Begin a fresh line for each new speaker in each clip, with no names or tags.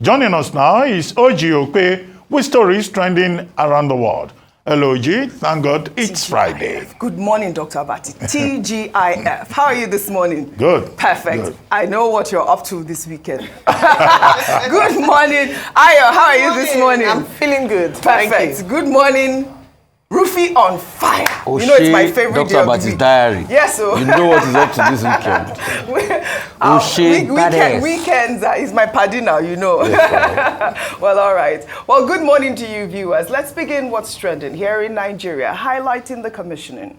Joining us now is OjyOkpe with stories trending around the world. Hello, Oji. Thank God it's Friday.
Good morning, Dr. Abati. TGIF. How are you this morning?
Good.
Perfect.
Good.
I know what you're up to this weekend. Good morning. Ayo, how are you this morning?
I'm feeling good.
Perfect. Good morning. Rufy on fire.
Oh,
you know it's my favorite
Dr.
day of the
Abati's
week.
diary.
Yes, so.
You know what is up to this weekend.
Weekends is my party now, you know.
Yes,
well, all right. Well, good morning to you, viewers. Let's begin what's trending here in Nigeria, highlighting the commissioning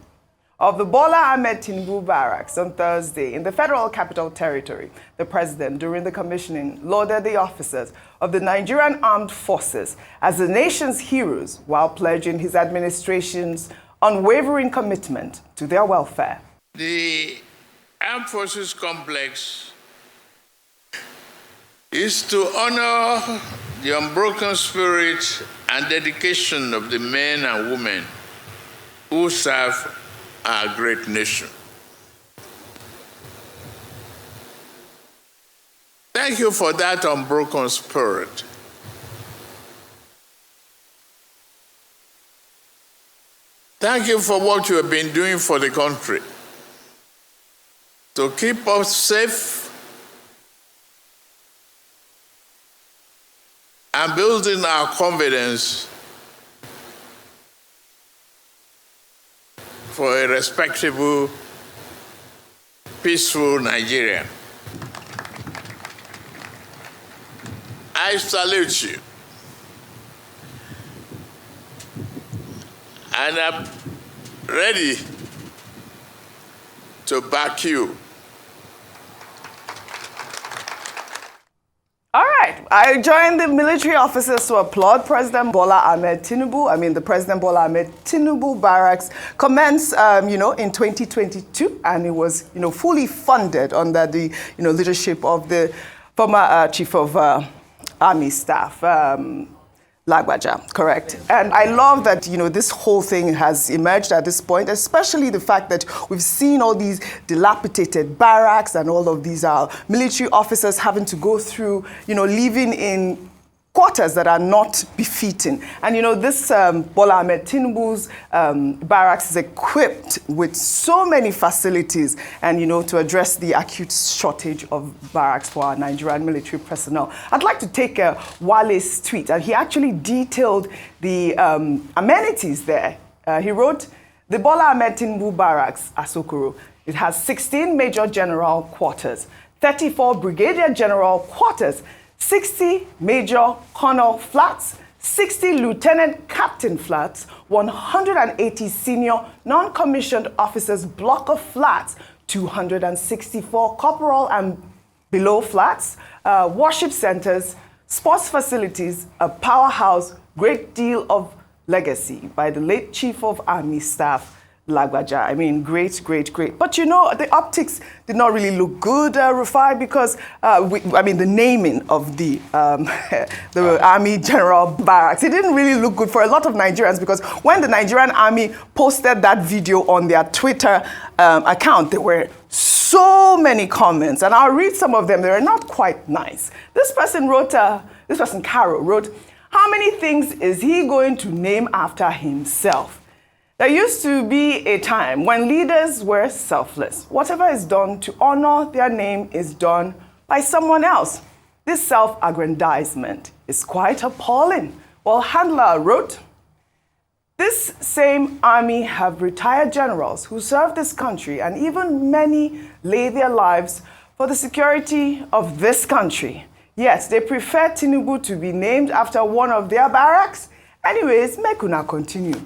of the Bola Tinubu Barracks on Thursday in the Federal Capital Territory. The president, during the commissioning, lauded the officers of the Nigerian Armed Forces as the nation's heroes while pledging his administration's unwavering commitment to their welfare.
The Armed Forces complex is to honor the unbroken spirit and dedication of the men and women who serve our great nation. Thank you for that unbroken spirit. Thank you for what you have been doing for the country to keep us safe and building our confidence for a respectable, peaceful Nigeria. I salute you. And I'm ready to back you.
All right, I joined the military officers to applaud President Bola Tinubu. The President Bola Tinubu Barracks commenced, in 2022, and it was, fully funded under the, leadership of the former Chief of Army Staff, Lagbaja, correct? And I love that, this whole thing has emerged at this point, especially the fact that we've seen all these dilapidated barracks and all of these military officers having to go through, living in quarters that are not befitting. And, this Bola Tinubu's barracks is equipped with so many facilities and, to address the acute shortage of barracks for our Nigerian military personnel. I'd like to take Wale's tweet, and he actually detailed the amenities there. He wrote, the Bola Tinubu Barracks, Asokoro, it has 16 Major General quarters, 34 Brigadier General quarters, 60 Major Colonel flats, 60 Lieutenant Captain flats, 180 Senior Non-Commissioned Officers block of flats, 264 Corporal and below flats, worship centers, sports facilities, a powerhouse, great deal of legacy by the late Chief of Army Staff, Lagbaja. Great. But the optics did not really look good, Rufai, because the naming of the Army General Barracks, it didn't really look good for a lot of Nigerians, because when the Nigerian Army posted that video on their Twitter account, there were so many comments, and I'll read some of them. They were not quite nice. This person, Carol, wrote, how many things is he going to name after himself? There used to be a time when leaders were selfless. Whatever is done to honor their name is done by someone else. This self-aggrandizement is quite appalling. Well, Handler wrote, this same army have retired generals who served this country, and even many lay their lives for the security of this country. Yet they prefer Tinubu to be named after one of their barracks. Anyways, make una continue.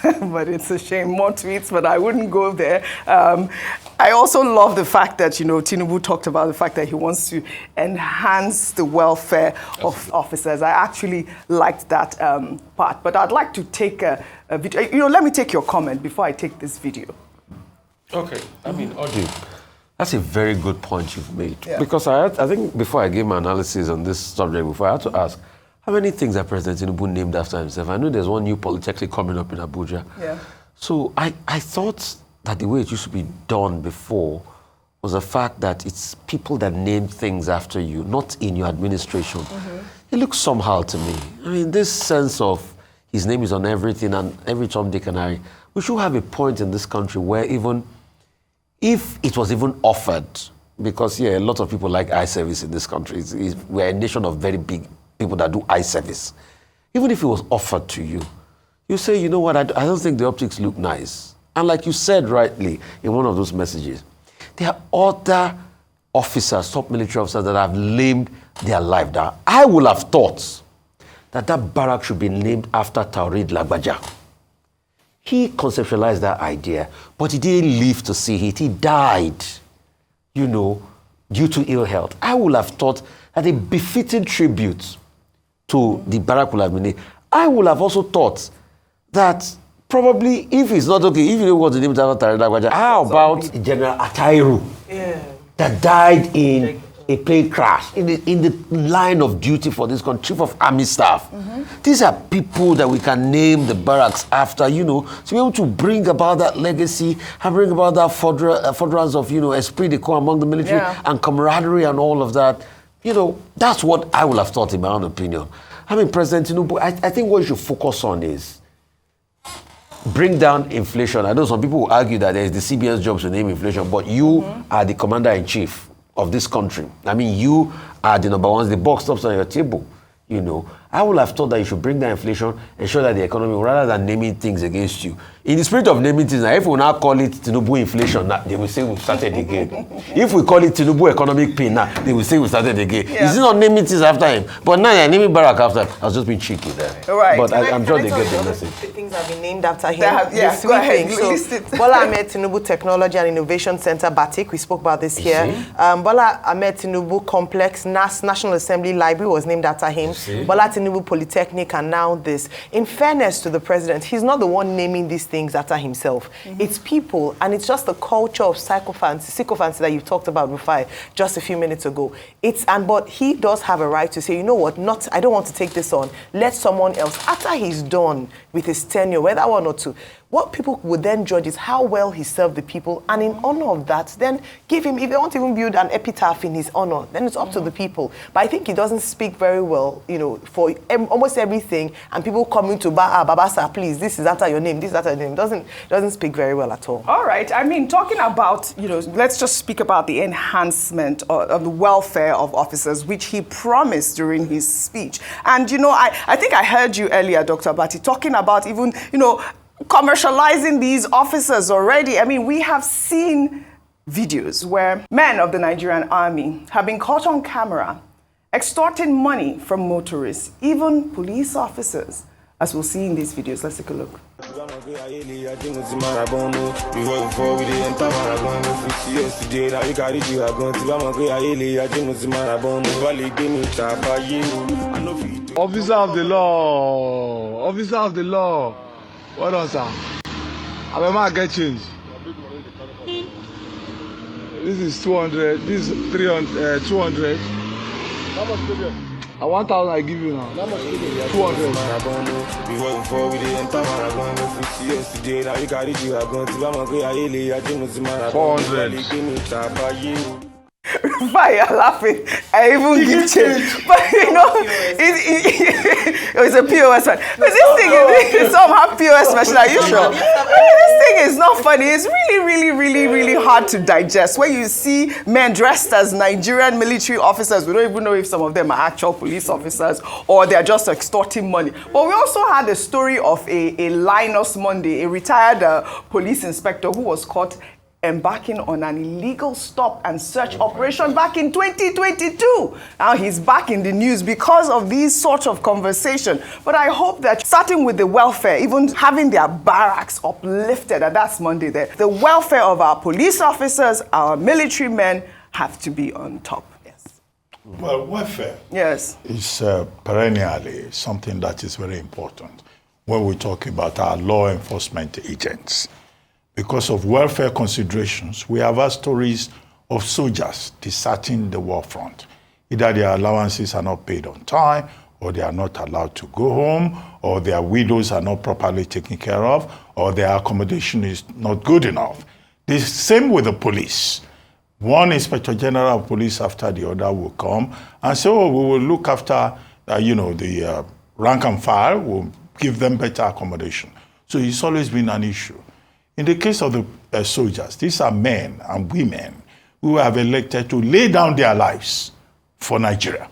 But it's a shame, more tweets, but I wouldn't go there. I also love the fact that, Tinubu talked about the fact that he wants to enhance the welfare of officers. I actually liked that part, but I'd like to take a video. Let me take your comment before I take this video.
Okay, Oji, that's a very good point you've made.
Yeah.
Because I think before I gave my analysis on this subject before, I had to ask, how many things are President Tinubu named after himself? I know there's one new polytechnic coming up in Abuja.
Yeah.
So I thought that the way it used to be done before was the fact that it's people that name things after you, not in your administration. Mm-hmm. it looks somehow to me. I mean, this sense of his name is on everything and every Tom, Dick, and Harry. We should have a point in this country where even if it was even offered, because a lot of people like eye service in this country. We're a nation of very big people that do eye service. Even if it was offered to you, you say, you know what, I don't think the optics look nice. And like you said rightly in one of those messages, there are other officers, top military officers that have named their life down. I would have thought that barrack should be named after Taurid Lagbaja. He conceptualized that idea, but he didn't live to see it. He died, due to ill health. I would have thought that a befitting tribute to the barrack would have been named. I would have also thought that probably, if it's not okay, if you don't want to name it after Taurid Lagbaja, how about General Atairu that died in a plane crash in the line of duty for this country, Chief of Army Staff. These are people that we can name the barracks after, to be able to bring about that legacy and bring about that furtherance of, esprit de corps among the military and camaraderie and all of that. That's what I would have thought in my own opinion. I mean, President Tinubu, I think what you should focus on is bring down inflation. I know some people will argue that there is the CBN's job to name inflation, but you are the commander-in-chief of this country. I mean, you are the number one, the buck stops on your table, I would have thought that you should bring down inflation, ensure that the economy, rather than naming things against you. In the spirit of naming things, if we now call it Tinubu inflation, they will say we've started again. If we call it Tinubu economic pain, they will say we started again. Is it not naming things after him? But now they're naming barrack after him. I was just being cheeky there.
Right.
But I'm sure they get the message.
Things have been named after him.
Go ahead.
So, Bola Ahmed Tinubu Technology and Innovation Center, BATIC, we spoke about this here. Bola Ahmed Tinubu Complex, National Assembly Library was named after him. Bola Tinubu Polytechnic, and now this. In fairness to the president, he's not the one naming these things after himself. It's people, and it's just the culture of sycophancy that you talked about before, just a few minutes ago. But he does have a right to say, you know what, I don't want to take this on. Let someone else, after he's done with his tenure, whether one or two, what people would then judge is how well he served the people, and in honor of that, then give him, if they want to even build an epitaph in his honor, then it's up to the people. But I think he doesn't speak very well, for almost everything, and people coming to Babasa, please, this is after your name, this is after your name, doesn't speak very well at all.
All right, I mean, talking about, let's just speak about the enhancement of the welfare of officers, which he promised during his speech. And, I think I heard you earlier, Dr. Bati, talking about even, commercializing these officers already. I mean, we have seen videos where men of the Nigerian Army have been caught on camera extorting money from motorists, even police officers, as we'll see in these videos. Let's take a look.
Officer of the law, officer of the law. What else, sir? I get change. This is 200. This is 300. 200. How much pay you? 1,000 I give you now. How much pay you? 200. We working for we the entire marathon. 50 years today. Now you got it. You are going to Bama. 400.
Why are you laughing? I even give change. But it's a POS one. But this thing is somehow POS machine. Are you sure? This thing is not funny. It's really hard to digest. When you see men dressed as Nigerian military officers, we don't even know if some of them are actual police officers or they're just extorting money. But we also had a story of a Linus Monday, a retired police inspector who was caught embarking on an illegal stop and search operation back in 2022. Now he's back in the news because of these sort of conversation. But I hope that starting with the welfare, even having their barracks uplifted, and that's Monday there, the welfare of our police officers, our military men have to be on top. Yes.
Well, welfare is perennially something that is very important when we talk about our law enforcement agents. Because of welfare considerations, we have had stories of soldiers deserting the war front. Either their allowances are not paid on time, or they are not allowed to go home, or their widows are not properly taken care of, or their accommodation is not good enough. The same with the police. One Inspector General of Police after the other will come and say, oh, we will look after the rank and file will give them better accommodation. So it's always been an issue. In the case of the soldiers, these are men and women who have elected to lay down their lives for Nigeria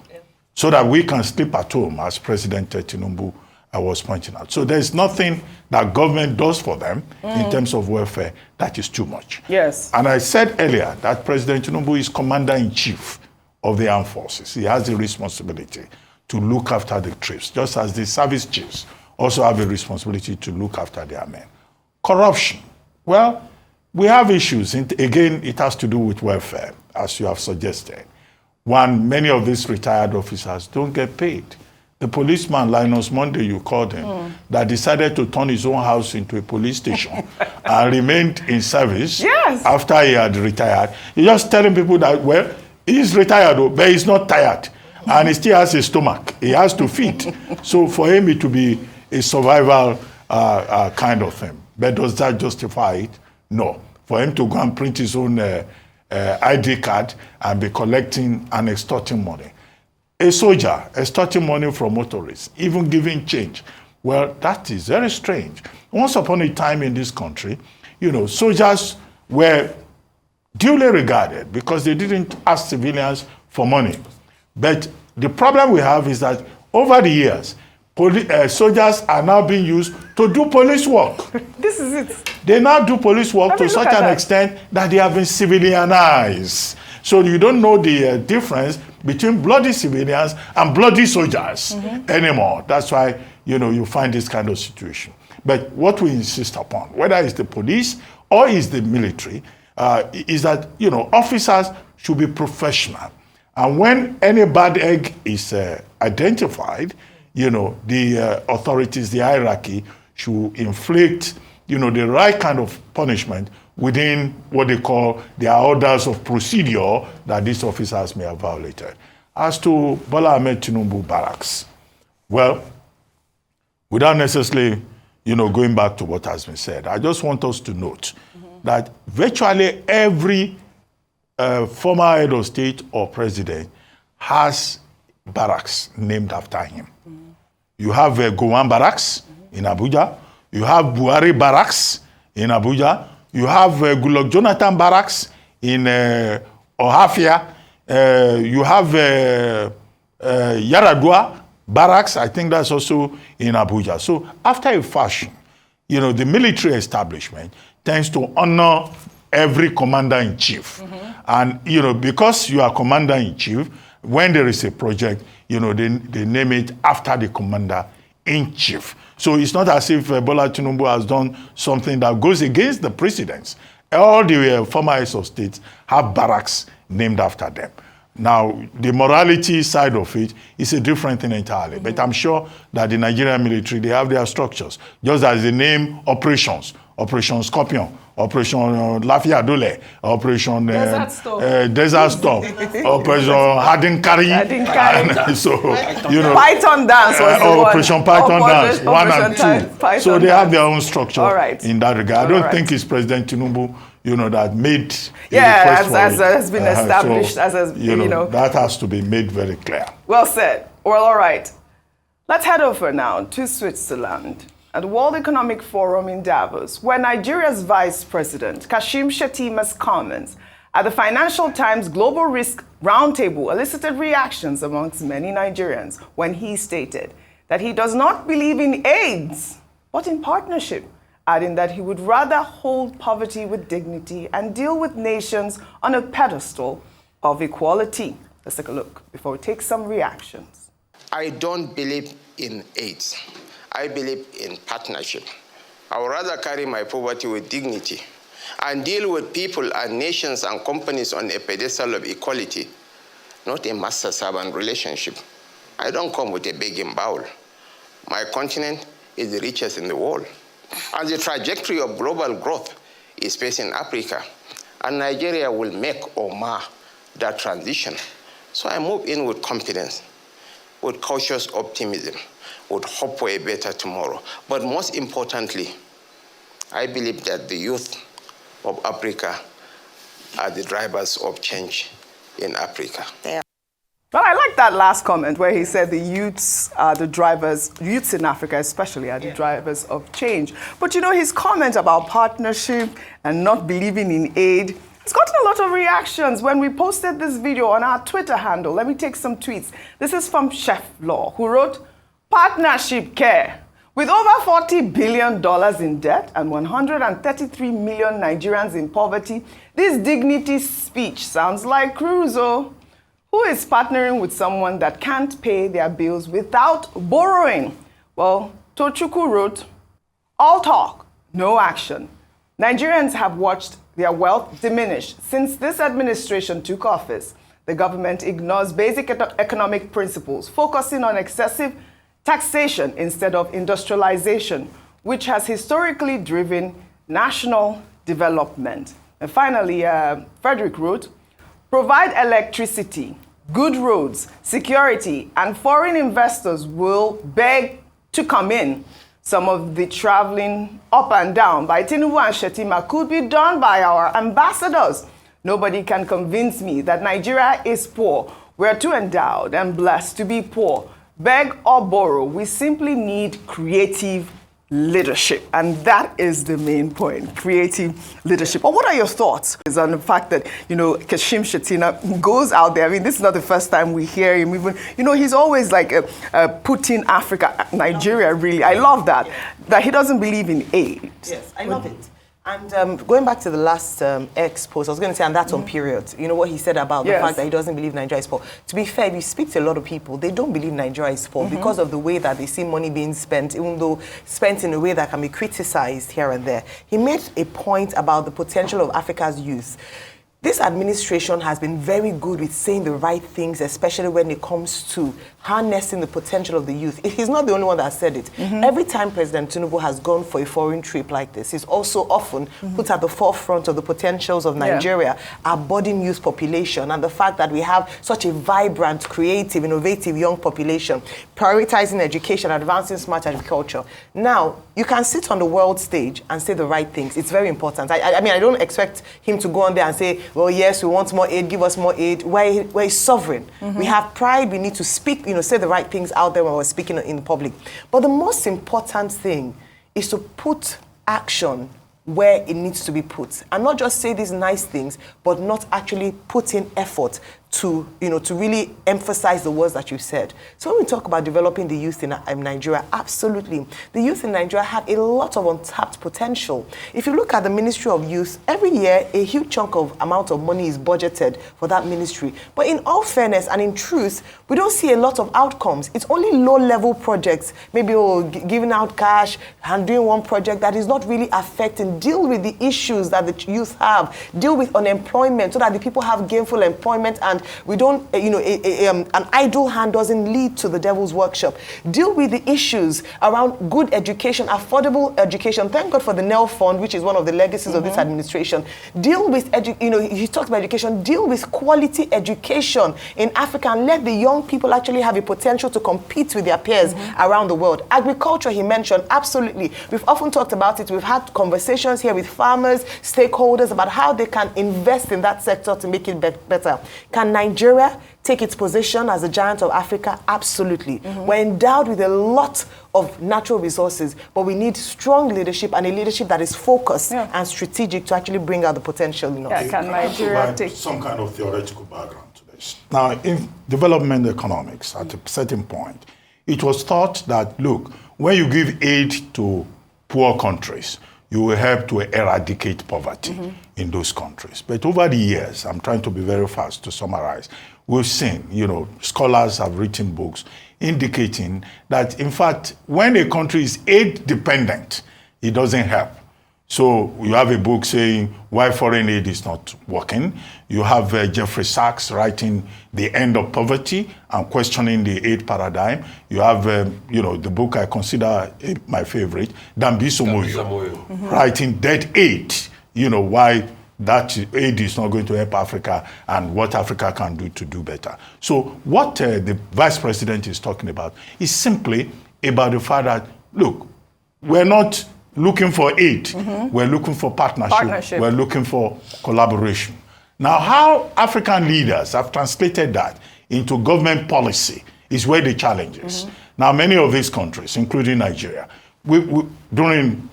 so that we can sleep at home, as President Tinubu was pointing out. So there's nothing that government does for them in terms of welfare that is too much.
Yes.
And I said earlier that President Tinubu is Commander-in-Chief of the Armed Forces. He has the responsibility to look after the troops, just as the service chiefs also have a responsibility to look after their men. Corruption. Well, we have issues. Again, it has to do with welfare, as you have suggested. One, many of these retired officers don't get paid. The policeman, Linus Monday, you called him, that decided to turn his own house into a police station and remained in service after he had retired. He's just telling people that, well, he's retired, but he's not tired. And he still has a stomach. He has to feed. So for him, it to be a survival kind of thing. But does that justify it? No. For him to go and print his own ID card and be collecting and extorting money. A soldier extorting money from motorists, even giving change. Well, that is very strange. Once upon a time in this country, soldiers were duly regarded because they didn't ask civilians for money. But the problem we have is that over the years, soldiers are now being used to do police work.
This is it.
They now do police work to such an extent that they have been civilianized. So you don't know the difference between bloody civilians and bloody soldiers anymore. That's why, you find this kind of situation. But what we insist upon, whether it's the police or it's the military, is that, officers should be professional. And when any bad egg is identified, the authorities, the hierarchy, should inflict, the right kind of punishment within what they call their orders of procedure that these officers may have violated. As to Bola Tinubu Barracks, well, without necessarily, going back to what has been said, I just want us to note that virtually every former head of state or president has barracks named after him. You have Gowon Barracks in Abuja. You have Buhari Barracks in Abuja. You have Goodluck Jonathan Barracks in Ohafia. You have Yaradua Barracks, I think that's also in Abuja. So after a fashion, the military establishment tends to honor every commander-in-chief. And, because you are commander-in-chief, when there is a project, they name it after the commander-in-chief. So it's not as if Bola Tinubu has done something that goes against the precedents. All the former heads of state have barracks named after them. Now, the morality side of it is a different thing entirely. But I'm sure that the Nigerian military, they have their structures. Just as the name operations, Operation Scorpion, Operation Lafia Dole, Operation Desert Storm, Operation Hadinkari. So,
Python Dance was the
Operation Python Dance, 1 and 2. So they have their own structure in that regard. I don't think it's President Tinubu, that made
as has been established,
that has to be made very clear.
Well said. Well, all right. Let's head over now to Switzerland. At the World Economic Forum in Davos, where Nigeria's Vice President, Kashim Shettima's comments at the Financial Times Global Risk Roundtable elicited reactions amongst many Nigerians when he stated that he does not believe in AIDS, but in partnership, adding that he would rather hold poverty with dignity and deal with nations on a pedestal of equality. Let's take a look before we take some reactions.
I don't believe in AIDS. I believe in partnership. I would rather carry my poverty with dignity and deal with people and nations and companies on a pedestal of equality, not a master-servant relationship. I don't come with a begging bowl. My continent is the richest in the world. And the trajectory of global growth is facing Africa. And Nigeria will make or mar that transition. So I move in with confidence, with cautious optimism, with hope for a better tomorrow. But most importantly, I believe that the youth of Africa are the drivers of change in Africa.
Well, I like that last comment where he said the youths are the drivers, youths in Africa especially are the drivers of change. But his comment about partnership and not believing in aid, it's gotten a lot of reactions when we posted this video on our Twitter handle. Let me take some tweets. This is from Chef Law, who wrote, "Partnership care. With over $40 billion in debt and 133 million Nigerians in poverty, this dignity speech sounds like Crusoe. Who is partnering with someone that can't pay their bills without borrowing?" Well, Tochukwu wrote, "All talk, no action. Nigerians have watched their wealth diminish since this administration took office. The government ignores basic economic principles, focusing on excessive taxation instead of industrialization, which has historically driven national development." And finally, Frederick wrote, "Provide electricity, good roads, security, and foreign investors will beg to come in. Some of the traveling up and down by Tinubu and Shettima could be done by our ambassadors. Nobody can convince me that Nigeria is poor. We're too endowed and blessed to be poor. Beg or borrow, we simply need creative leadership." And that is the main point, creative leadership. But what are your thoughts on the fact that, Kashim Shettma goes out there? I mean, this is not the first time we hear him. Even, he's always like putting Africa, Nigeria, really. I love that he doesn't believe in aid.
Yes, I love it. And going back to the last X post, I was going to say, and that's on period. You know what he said about the fact that he doesn't believe Nigeria is poor. To be fair, if you speak to a lot of people, they don't believe Nigeria is poor because of the way that they see money being spent, even though spent in a way that can be criticized here and there. He made a point about the potential of Africa's youth. This administration has been very good with saying the right things, especially when it comes to harnessing the potential of the youth. He's not the only one that said it. Every time President Tinubu has gone for a foreign trip like this, he's also often put at the forefront of the potentials of Nigeria, our budding youth population, and the fact that we have such a vibrant, creative, innovative young population, prioritizing education, advancing smart agriculture. Now, you can sit on the world stage and say the right things. It's very important. I mean, I don't expect him to go on there and say, well, yes, we want more aid, give us more aid. We're sovereign. We have pride. We need to speak, say the right things out there when we're speaking in public. But the most important thing is to put action where it needs to be put. And not just say these nice things, but not actually put in effort to really emphasize the words that you said. So when we talk about developing the youth in Nigeria, absolutely. The youth in Nigeria have a lot of untapped potential. If you look at the Ministry of Youth, every year a huge chunk of amount of money is budgeted for that ministry. But in all fairness and in truth, we don't see a lot of outcomes. It's only low-level projects, maybe giving out cash and doing one project that is not really affecting, deal with the issues that the youth have, deal with unemployment so that the people have gainful employment and we don't, an idle hand doesn't lead to the devil's workshop. Deal with the issues around good education, affordable education. Thank God for the NEL Fund, which is one of the legacies of this administration. Deal with, he talked about education, deal with quality education in Africa and let the young people actually have a potential to compete with their peers around the world. Agriculture, he mentioned, absolutely. We've often talked about it. We've had conversations here with farmers, stakeholders about how they can invest in that sector to make it better. Can Nigeria take its position as a giant of Africa? Absolutely. We're endowed with a lot of natural resources, but we need strong leadership and a leadership that is focused and strategic to actually bring out the potential in us.
Can Nigeria take some kind of theoretical background to this? Now, in development economics, at a certain point, it was thought that, look, when you give aid to poor countries, you will help to eradicate poverty in those countries. But over the years, I'm trying to be very fast to summarize, we've seen, scholars have written books indicating that, in fact, when a country is aid dependent, it doesn't help. So you have a book saying why foreign aid is not working. You have Jeffrey Sachs writing The End of Poverty and questioning the aid paradigm. You have, the book I consider my favorite, Dambiso Moyo, writing Dead Aid, why that aid is not going to help Africa and what Africa can do to do better. So what the Vice President is talking about is simply about the fact that, look, we're not looking for aid. We're looking for partnership. We're looking for collaboration. Now, how African leaders have translated that into government policy is where the challenge is. Now, many of these countries, including Nigeria, during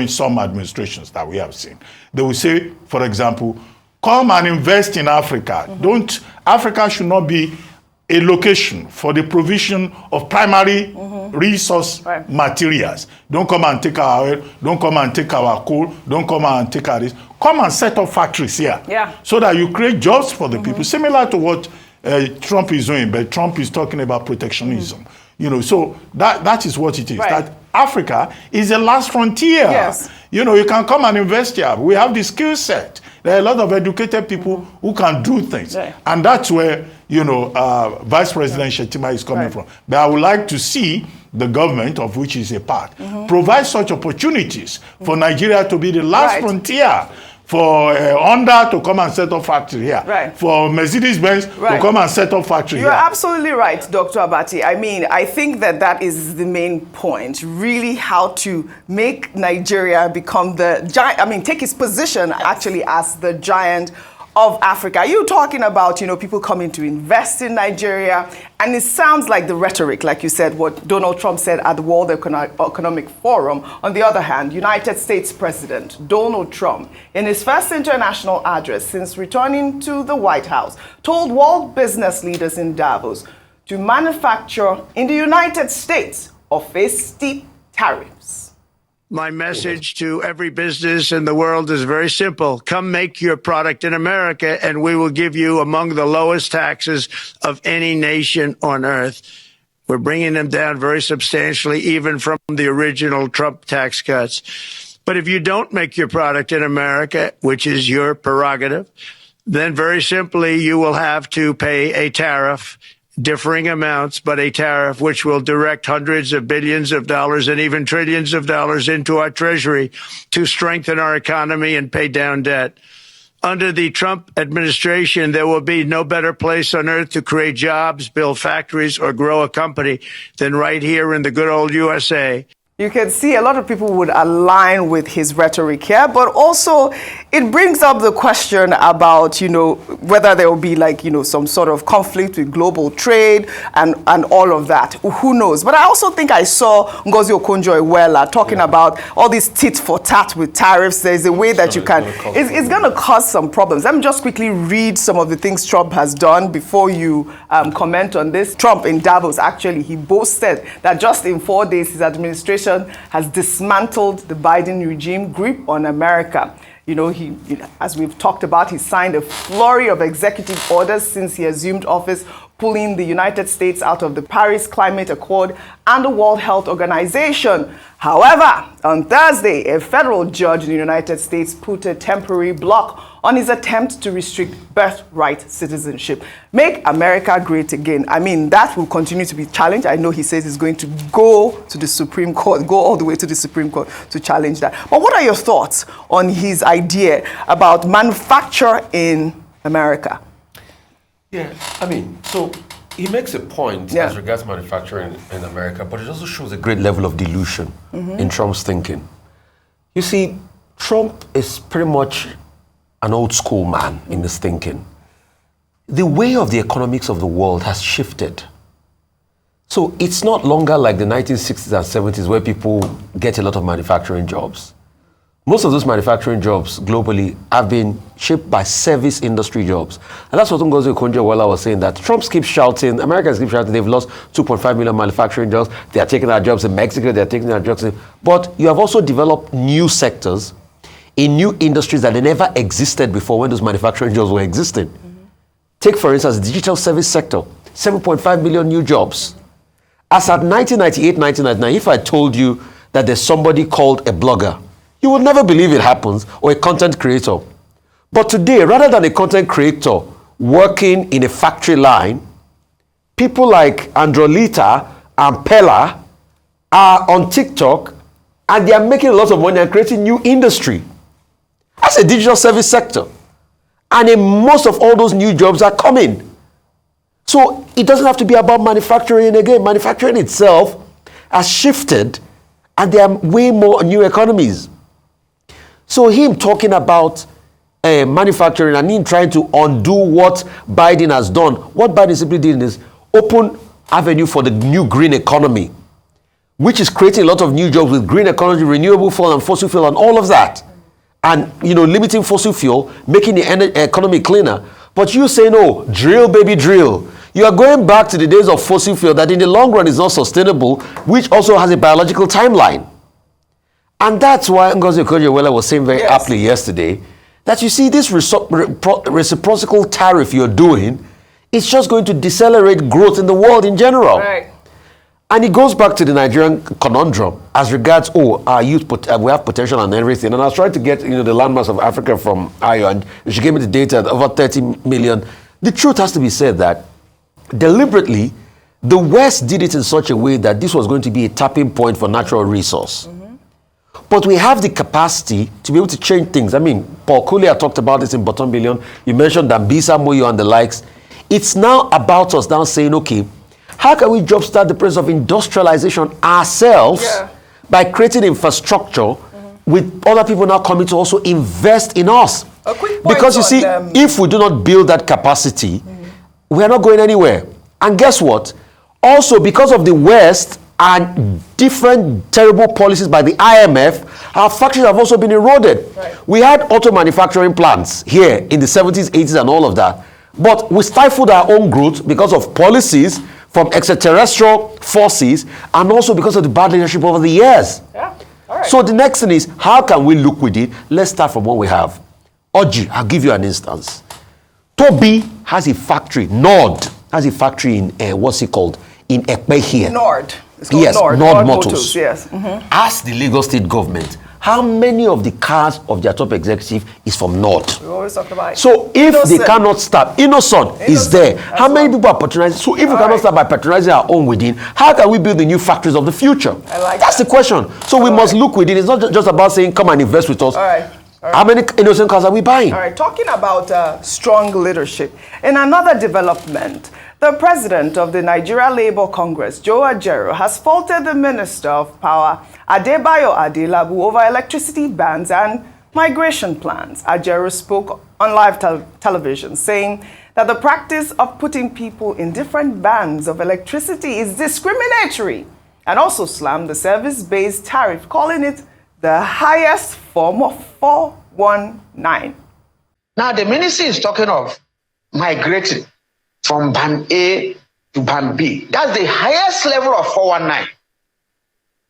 some administrations that we have seen, they will say, for example, come and invest in Africa. Africa should not be a location for the provision of primary resource materials. Don't come and take our oil, don't come and take our coal, don't come and take our this. Come and set up factories here so that you create jobs for the people, similar to what Trump is doing, but Trump is talking about protectionism. So that is what it is. That Africa is the last frontier.
Yes.
You can come and invest here. We have the skill set. There are a lot of educated people who can do things. And that's where, Vice President Shettima is coming from. But I would like to see the government, of which is a part, provide such opportunities for Nigeria to be the last frontier, for Honda to come and set up factory here, for Mercedes-Benz to come and set up factory here.
You're absolutely right, Dr. Abati. I mean, I think that is the main point, really how to make Nigeria become the giant, take its position actually as the giant of Africa. You're talking about, people coming to invest in Nigeria, and it sounds like the rhetoric, like you said, what Donald Trump said at the World Economic Forum. On the other hand, United States President Donald Trump, in his first international address since returning to the White House, told world business leaders in Davos to manufacture in the United States or face steep tariffs.
My message to every business in the world is very simple. Come make your product in America, and we will give you among the lowest taxes of any nation on earth. We're bringing them down very substantially, even from the original Trump tax cuts. But if you don't make your product in America, which is your prerogative, then very simply you will have to pay a tariff, differing amounts, but a tariff which will direct hundreds of billions of dollars and even trillions of dollars into our treasury to strengthen our economy and pay down debt. Under the Trump administration, there will be no better place on earth to create jobs, build factories, or grow a company than right here in the good old USA.
You can see a lot of people would align with his rhetoric here, but also it brings up the question about, whether there will be some sort of conflict with global trade and all of that. Who knows? But I also think I saw Ngozi Okonjo-Iweala talking about all these tit for tat with tariffs. There's a way that you can, it's going to cause some problems. Let me just quickly read some of the things Trump has done before you comment on this. Trump in Davos, actually, he boasted that just in 4 days, his administration has dismantled the Biden regime grip on America. As we've talked about, he signed a flurry of executive orders since he assumed office, pulling the United States out of the Paris Climate Accord and the World Health Organization. However, on Thursday, a federal judge in the United States put a temporary block on his attempt to restrict birthright citizenship. Make America great again. That will continue to be challenged. I know he says he's going to go to the Supreme Court, go all the way to the Supreme Court to challenge that. But what are your thoughts on his idea about manufacture in America?
Yeah, so he makes a point as regards manufacturing in America, but it also shows a great level of delusion in Trump's thinking. You see, Trump is pretty much an old school man in his thinking. The way of the economics of the world has shifted. So it's not longer like the 1960s and 70s where people get a lot of manufacturing jobs. Most of those manufacturing jobs globally have been shaped by service industry jobs. And that's what Ngozi Okonjo-Iweala was saying, that Trump keeps shouting, Americans keep shouting, they've lost 2.5 million manufacturing jobs, they are taking our jobs in Mexico, they are taking our jobs in... But you have also developed new sectors in new industries that they never existed before when those manufacturing jobs were existing. Take, for instance, the digital service sector, 7.5 million new jobs. As at 1998, 1999, if I told you that there's somebody called a blogger, you would never believe it happens, or a content creator. But today, rather than a content creator working in a factory line, people like Androlita and Pella are on TikTok and they are making a lot of money and creating new industry. That's a digital service sector. And most of all those new jobs are coming. So it doesn't have to be about manufacturing again. Manufacturing itself has shifted and there are way more new economies. So him talking about manufacturing and in trying to undo what Biden has done, what Biden simply did is open avenue for the new green economy, which is creating a lot of new jobs with green economy, renewable fuel and fossil fuel and all of that. And, limiting fossil fuel, making the economy cleaner. But you say, no, drill, baby, drill. You are going back to the days of fossil fuel that in the long run is not sustainable, which also has a biological timeline. And that's why Ngozi Okonjo-Iweala was saying very aptly yesterday that you see this reciprocal tariff you're doing, it's just going to decelerate growth in the world in general.
Right. And
it goes back to the Nigerian conundrum as regards, our youth, we have potential and everything. And I was trying to get, the landmass of Africa from Ayo, and she gave me the data, over 30 million. The truth has to be said that deliberately, the West did it in such a way that this was going to be a tapping point for natural resource. But we have the capacity to be able to change things. I mean, Paul Collier talked about this in Bottom Billion. You mentioned Dambisa Moyo and the likes. It's now about us now saying, okay, how can we jumpstart the process of industrialization ourselves by creating infrastructure with other people now coming to also invest in us?
A quick point
because you see, if we do not build that capacity, we are not going anywhere. And guess what? Also, because of the West and different terrible policies by the IMF, our factories have also been eroded. Right. We had auto manufacturing plants here in the 70s, 80s, and all of that. But we stifled our own growth because of policies from extraterrestrial forces and also because of the bad leadership over the years.
Yeah. All right.
So the next thing is, how can we look with it? Let's start from what we have. Oji, I'll give you an instance. Toby has a factory, Nord has a factory in, what's it called? In Ekpe here.
Nord.
Yes, Nord
Motors. Yes.
Ask the Lagos state government, how many of the cars of their top executive is from Nord?
We always talk about
so if they cannot start, Innocent is there. How many people are patronizing? So if we cannot start by patronizing our own within, how can we build the new factories of the future? That's the question. So we must look within. It's not just about saying, come and invest with us.
All right.
How many innocent cars are we buying?
All right, talking about strong leadership. In another development, the president of the Nigeria Labour Congress, Joe Ajaero, has faulted the Minister of Power, Adebayo Adelabu, over electricity bans and migration plans. Ajaero spoke on live television, saying that the practice of putting people in different bands of electricity is discriminatory, and also slammed the service-based tariff, calling it the highest form of 419.
Now, the ministry is talking of migrating from band A to band B. That's the highest level of 419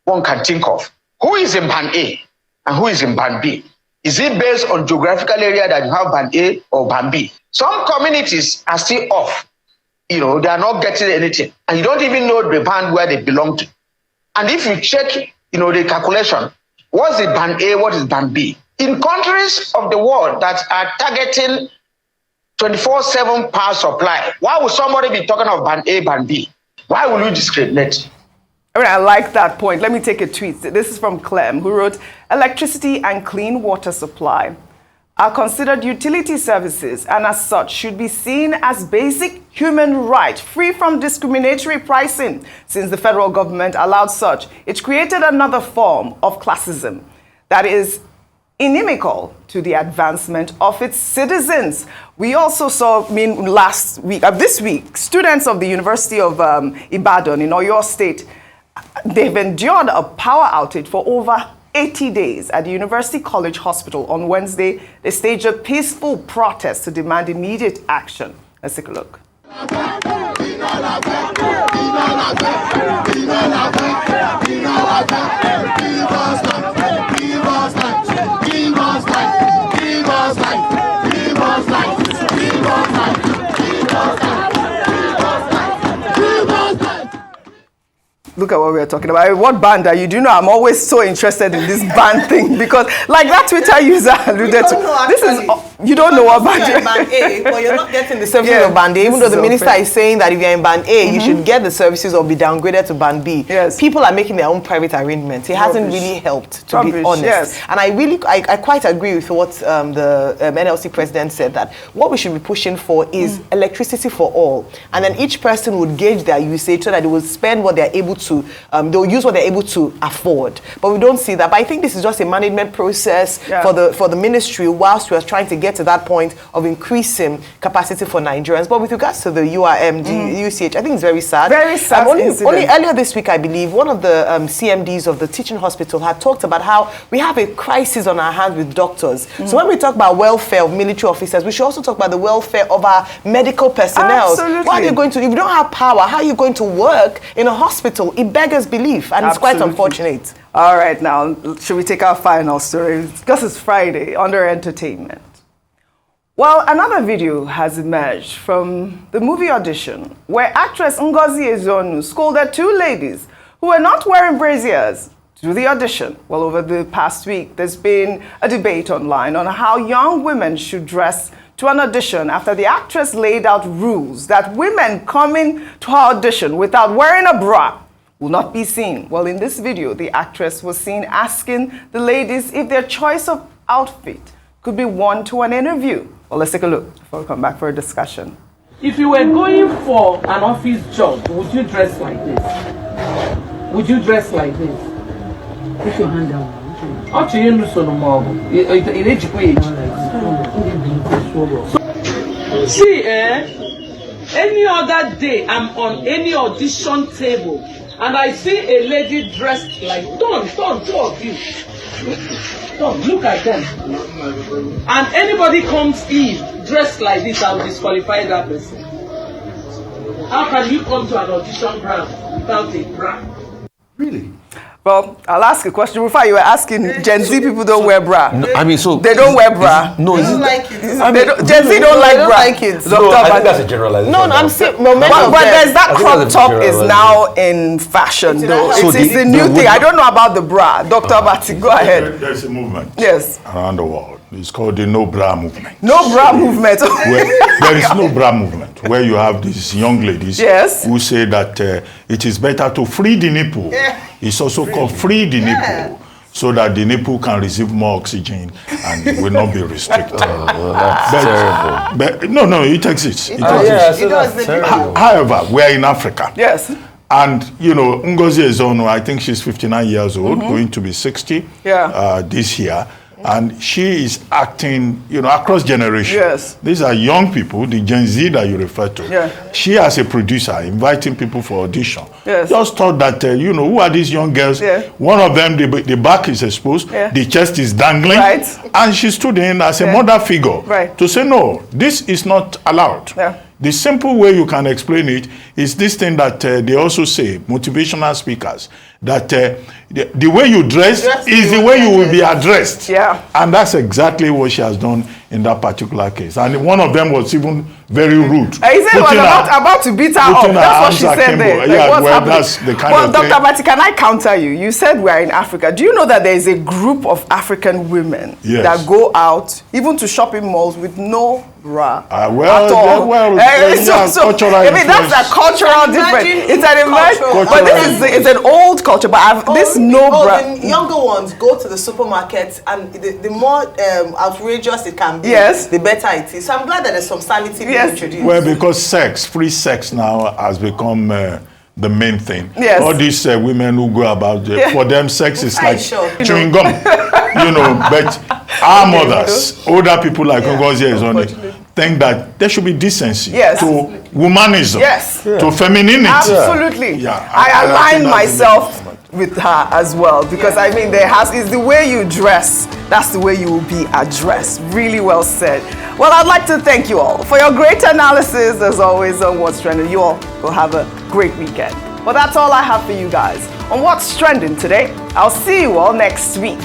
one can think of. Who is in band A and who is in band B? Is it based on geographical area that you have band A or band B? Some communities are still off. They are not getting anything. And you don't even know the band where they belong to. And if you check, the calculation, what's the band A, what is band B? In countries of the world that are targeting 24/7 power supply, why would somebody be talking of band A, band B? Why will you discriminate?
I like that point. Let me take a tweet. This is from Clem, who wrote, electricity and clean water supply are considered utility services and as such should be seen as basic human right, free from discriminatory pricing. Since the federal government allowed such, it created another form of classism that is inimical to the advancement of its citizens. We also saw, this week, students of the University of Ibadan in Oyo State, they've endured a power outage for over 80 days at the University College Hospital. On Wednesday, they staged a peaceful protest to demand immediate action. Let's take a look. Look at what we are talking about. What band are you? Do you know I'm always so interested in this band thing because, like that Twitter user alluded to, this is you don't know what band you're in band
A, but you're not getting the services of band A. Even though the minister is saying that if you're in band A, you should get the services or be downgraded to band B.
Yes.
People are making their own private arrangements. It hasn't really helped, to be honest.
Yes.
And I quite agree with what the NLC president said, that what we should be pushing for is electricity for all, and then each person would gauge their usage so that they will spend what they're able to, they'll use what they're able to afford. But we don't see that. But I think this is just a management process for the ministry whilst we are trying to get to that point of increasing capacity for Nigerians. But with regards to the URM, the UCH, I think it's very sad. Very sad. Only earlier this week, I believe, one of the CMDs of the teaching hospital had talked about how we have a crisis on our hands with doctors. So when we talk about welfare of military officers, we should also talk about the welfare of our medical personnel.
Absolutely.
Why are you going to, if you don't have power, how are you going to work in a hospital? It beggars belief, and it's quite unfortunate.
All right, now, should we take our final story? Because it's Friday, under entertainment. Well, another video has emerged from the movie audition where actress Ngozi Ezonu scolded two ladies who were not wearing braziers to the audition. Well, over the past week, there's been a debate online on how young women should dress to an audition after the actress laid out rules that women coming to her audition without wearing a bra will not be seen. Well, in this video, the actress was seen asking the ladies if their choice of outfit could be worn to an interview. Well, let's take a look before we come back for a discussion.
If you were going for an office job, would you dress like this? Would you dress like this? Put your hand down. See, any other day I'm on any audition table and I see a lady dressed like, two of you. Look at them. And anybody comes in dressed like this, I will disqualify that person. How can you come to an audition ground without a bra?
Really?
Well, I'll ask a question. Rufai, you were asking Gen Z people don't wear bra.
No, I mean, so
they don't wear bra.
No, they don't like it.
Gen Z don't like bra.
No, I think that's a generalization.
No, I'm saying,
but there's that crop top is now in fashion, though.
So
it's the new thing. I don't know about the bra. Dr. Bati, go ahead.
There's a movement
around
the world. It's called the No Bra Movement.
No Bra Movement.
There is no bra movement, where you have these young ladies who say that it is better to free the nipple. It's also called free the nipple, so that the nipple can receive more oxygen and will not be restricted.
That's terrible.
But no, it exists. It
does.
However, we are in Africa.
Yes.
And, you know, Ngozi Ezonu, I think she's 59 years old, going to be 60 this year. And she is acting, you know, across generations.
Yes.
These are young people, the Gen Z that you refer to. Yeah. She, as a producer, inviting people for audition.
Yes.
Just thought that, you know, who are these young girls? Yeah. One of them, the back is exposed, the chest is dangling.
Right.
And she stood in as a mother figure to say, no, this is not allowed. Yeah. The simple way you can explain it is this thing that they also say, motivational speakers, that the way you dress is the way you will be addressed. Yeah. And that's exactly what she has done in that particular case. And one of them was even very rude.
He said he was about to beat her up. That's what she said there. Like,
that's the kind of
Dr. Bati, can I counter you? You said we are in Africa. Do you know that there is a group of African women that go out, even to shopping malls, with no bra at all? I mean, that's a cultural difference. It's an emerging, but it's an old culture. But this no bra.
The younger ones go to the supermarket, and the more outrageous it can be, the better it is. So I'm glad that there's some sanity being introduced.
Well, because free sex now has become the main thing.
Yes.
All these women who go about, for them, sex is like chewing gum. You know, but our mothers, older people like Ngozi Ezonu, think that there should be decency to womanism, to femininity.
Absolutely.
Yeah,
I align myself with her as well, because I mean, it's the way you dress, that's the way you will be addressed. Really well said. Well, I'd like to thank you all for your great analysis, as always, on What's Trending. You all will have a great weekend. Well, that's all I have for you guys on What's Trending today. I'll see you all next week.